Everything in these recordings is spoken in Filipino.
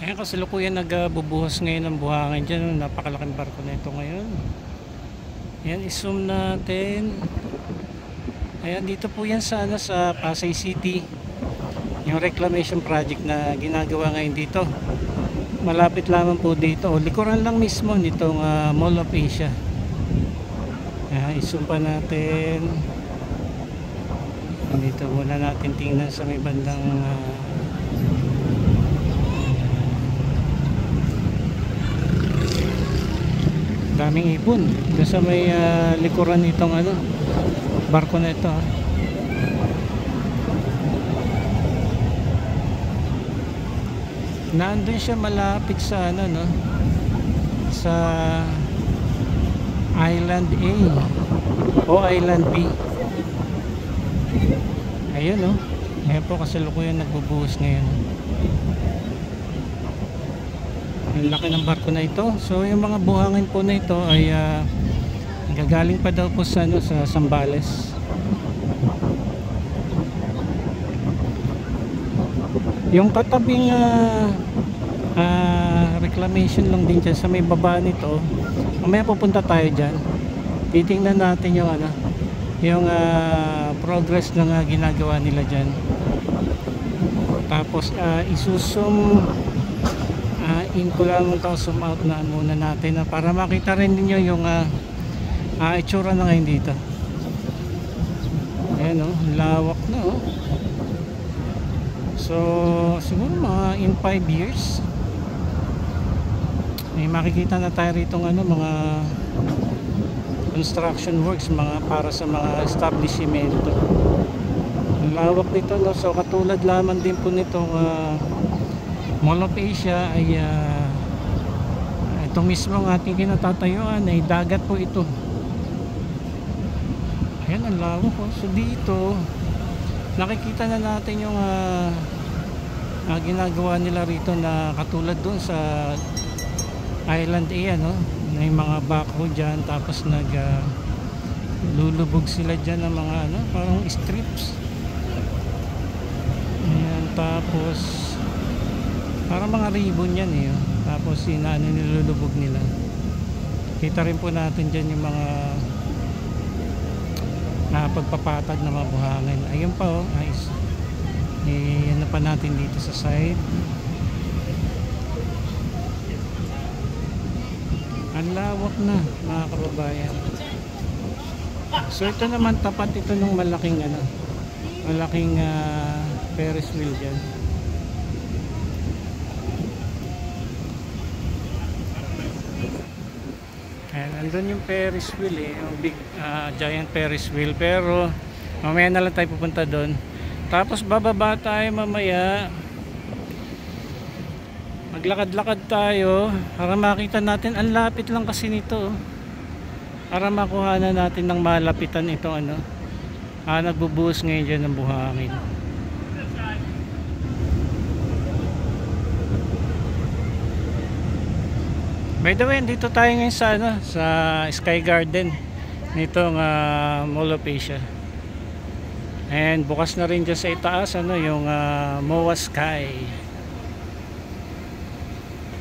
Ayan, kasalukuyan nagbubuhos ngayon ng buhangin dyan. Napakalaking barko na ito ngayon. Ayan, i-zoom natin. Ayan, dito po yan sa, sa Pasay City. Yung reclamation project na ginagawa ngayon dito. Malapit lamang po dito. O, likuran lang mismo nitong Mall of Asia. Ayan, i-zoom pa natin. Dito muna natin tingnan sa may bandang daming ipon doon sa may likuran nitong barko na ito. Nandun siya malapit sa sa Island A o Island B. Ayun ngayon po kasalukuyan nagbubuhos ngayon. Ang laki ng barko na ito. So yung mga buhangin po na ito ay gagaling pa daw po sa sa Zambales. Yung katabing reclamation lang din dyan sa may baba nito. Mamaya pupunta tayo dyan. Titingnan natin yung yung progress ng ginagawa nila dyan. Tapos isusum in ko lang ito, zoom out na muna natin para makita rin ninyo yung itsura na ngayon dito. Ayan lawak na So siguro mga in 5 years may makikita na tayo rito mga construction works para sa mga establishmento. Ang lawak nito So katulad lamang din po nitong Mall of Asia ay itong mismo ating kinatatayuan ay dagat po ito. Ayan ang lawak So dito nakikita na natin yung ginagawa nila rito na katulad doon sa Island A may mga backhoe dyan, tapos lulubog sila dyan ng mga parang strips. Ayan, tapos parang mga ribbon yan tapos nilulubog nila. Kita rin po natin dyan yung mga pagpapatag na mga buhangin. Ayun pa nice. Ano pa natin dito sa side. Ang lawak na mga kababayan. So ito naman tapat ito ng malaking malaking Ferris wheel dyan. Ayan, andun yung Ferris wheel yung big giant Ferris wheel, pero mamaya na lang tayo pupunta doon. Tapos bababa tayo mamaya, maglakad-lakad tayo para makita natin. Ang lapit lang kasi nito para makuha na natin ng malapitan itong nagbubuhos ngayon dyan ng buhangin. By the way, dito tayo ngayon sa Sky Garden nitong Mall of Asia. And bukas na rin dyan sa itaas yung MOA Sky.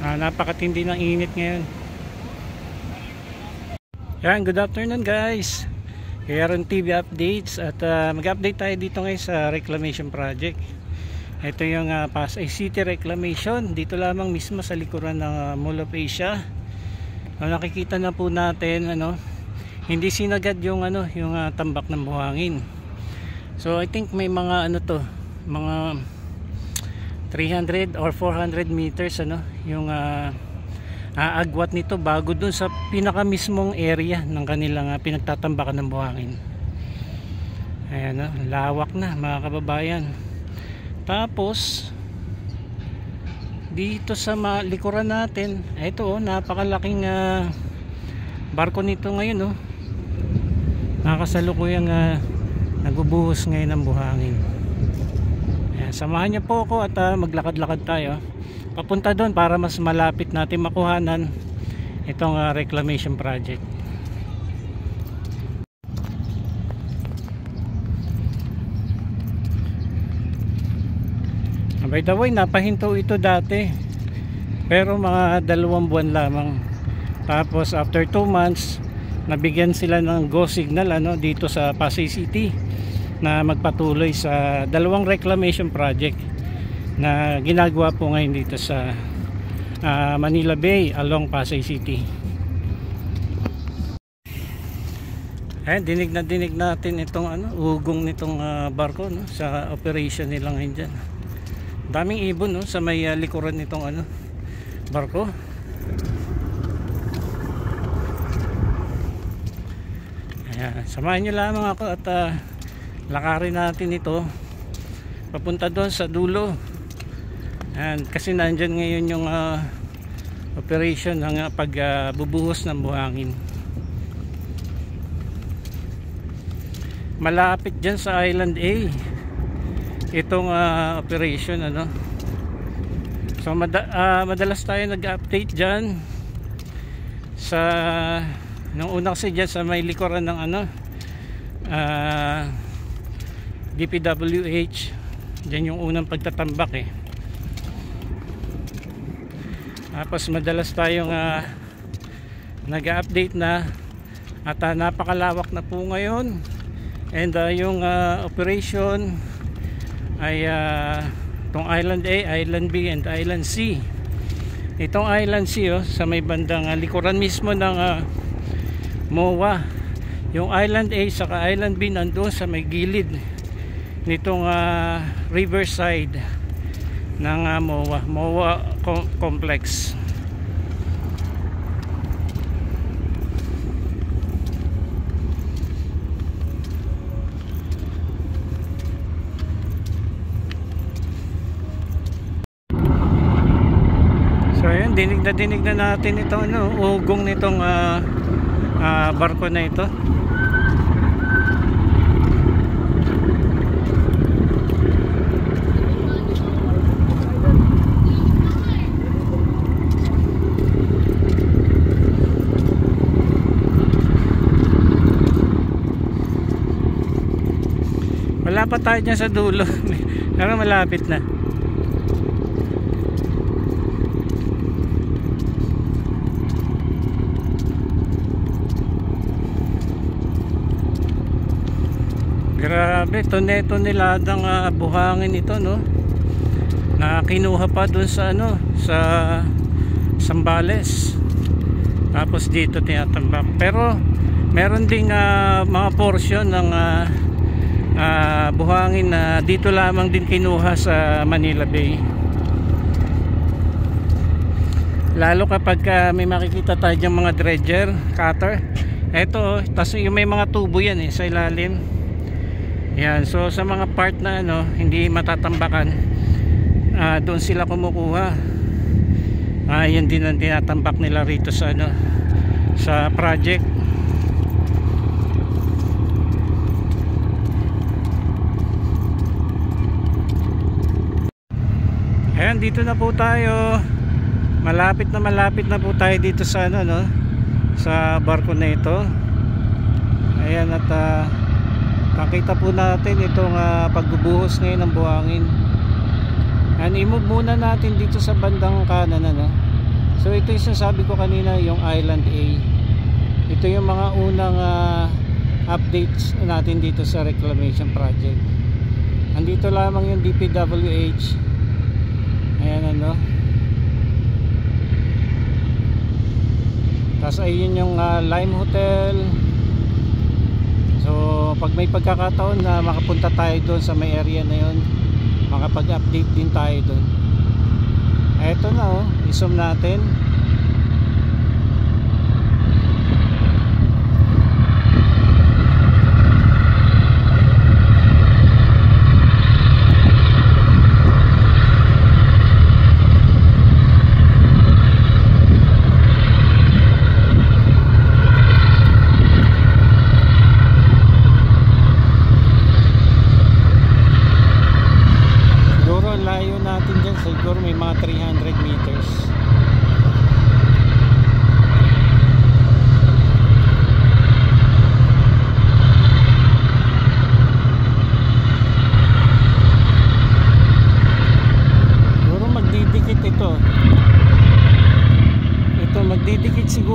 Napakatindi ng init ngayon. Yan, good afternoon guys. Kayaron TV updates at mag-update tayo dito ngayon sa reclamation project. Ito yung Pasay City Reclamation. Dito lamang mismo sa likuran ng Mall of Asia. Nakikita na po natin hindi sinagad yung yung tambak ng buhangin. So I think may mga mga 300 or 400 meters yung agwat nito bago dun sa pinaka mismong area ng kanilang pinagtatambakan ng buhangin. Ayan lawak na mga kababayan. Tapos dito sa likuran natin, ito napakalaking barko nito ngayon nakasalukuyang nagbubuhos ngayon ng buhangin. Ayan, samahan niyo po ako at maglakad-lakad tayo papunta doon para mas malapit natin makuhanan itong reclamation project. By the way, napahinto ito dati pero mga 2 buwan lamang. Tapos after 2 months nabigyan sila ng go signal dito sa Pasay City na magpatuloy sa 2 reclamation project na ginagawa po ngayon dito sa Manila Bay along Pasay City. Dinig natin itong ugong nitong barko sa operation nila ngayon dyan. Daming ibon sa may likuran nitong barko. Ayan, samahan nyo lamang ako at lakarin natin ito papunta doon sa dulo. Ayan, kasi nandyan ngayon yung operation ng pagbubuhos ng buhangin. Malapit dyan sa Island A itong operation so madalas tayo nag-update dyan sa nung una kasi dyan sa may likuran ng DPWH. Dyan yung unang pagtatambak tapos madalas tayong nag-update na at napakalawak na po ngayon. And yung operation ay itong Island A, Island B, and Island C. Itong Island C sa may bandang likuran mismo ng MOA. Yung Island A saka Island B nandoon sa may gilid nitong riverside ng MOA complex. So ayun, dinig na natin ito ugong nitong barko na ito. Wala pa tayo dyan sa dulo pero malapit na. Grabe, toneladang buhangin ito na kinuha pa dun sa sa Zambales, tapos dito tinatambak. Pero meron ding mga portion ng buhangin na dito lamang din kinuha sa Manila Bay. Lalo kapag may makikita tayo diyang mga dredger, cutter. Eto, tas yung may mga tubo yan sa ilalim. Yan, so sa mga part na hindi matatambakan, doon sila kumukuha. Yan din ang tinatambak nila rito sa sa project. Ayan, dito na po tayo. Malapit na po tayo dito sa sa barko na ito. Ayan, at nakita po natin itong pagbubuhos ngayon ng buhangin. And i-move muna natin dito sa bandang kanan So ito yung sabi ko kanina, yung Island A. Ito yung mga unang updates natin dito sa reclamation project. Andito lamang yung DPWH. Ayan tapos ayun yung Lime Hotel. So pag may pagkakataon na makapunta tayo doon sa may area na yun, makapag-update din tayo doon. Eto na i-zoom natin. Siguro may mga 300 meters. Siguro magdidikit ito.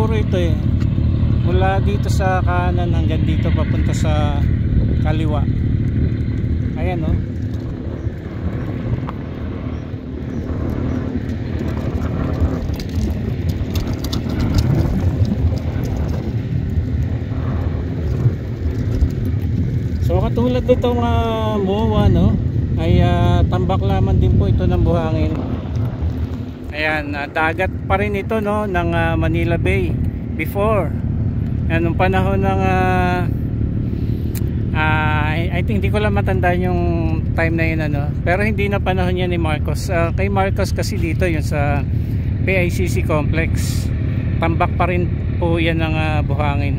siguro ito eh. Mula dito sa kanan hanggang dito papunta sa kaliwa. Ayan, oh. So katulad nitong MOA, no, ay tambak lamang din po ito ng buhangin. Ayan, dagat pa rin ito, no, ng Manila Bay before. Ayan, nung panahon ng I think hindi ko lang matandaan yung time na yun, ano, pero hindi na panahon yan ni Marcos. Kay Marcos kasi dito yun sa PICC complex, tambak pa rin po yan ng buhangin.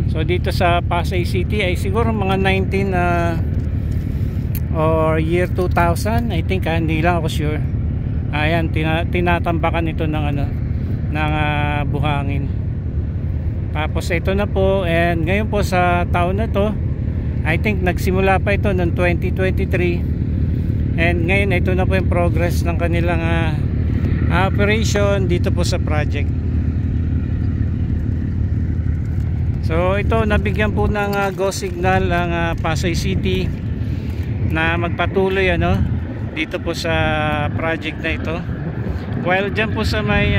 So dito sa Pasay City ay siguro mga 19 or year 2000, I think, hindi lang ako sure. Ayan, tinatambakan ito ng ng buhangin. Tapos ito na po, and ngayon po sa taon na to, I think nagsimula pa ito noong 2023, and ngayon ito na po yung progress ng kanilang operation dito po sa project. So ito, nabigyan po ng go signal ang Pasay City na magpatuloy dito po sa project na ito. While dyan po sa may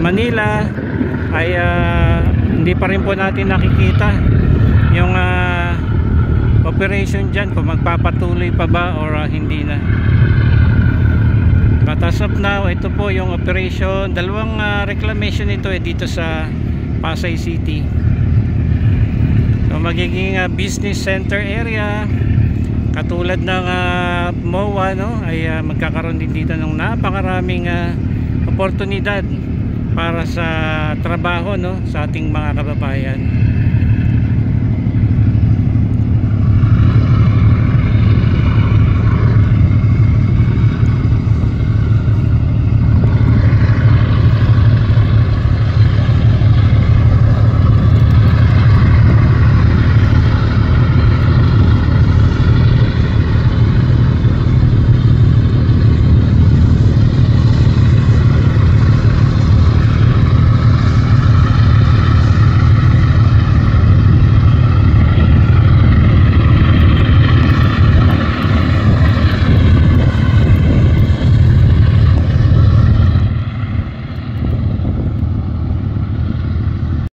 Manila ay hindi pa rin po natin nakikita yung operation dyan, kung magpapatuloy pa ba or hindi na. But as of now, ito po yung operation. Dalawang reclamation ito dito sa Pasay City. So magiging business center area katulad ng MOA, no, ay magkakaroon din dito ng napakaraming oportunidad para sa trabaho, no, sa ating mga kababayan.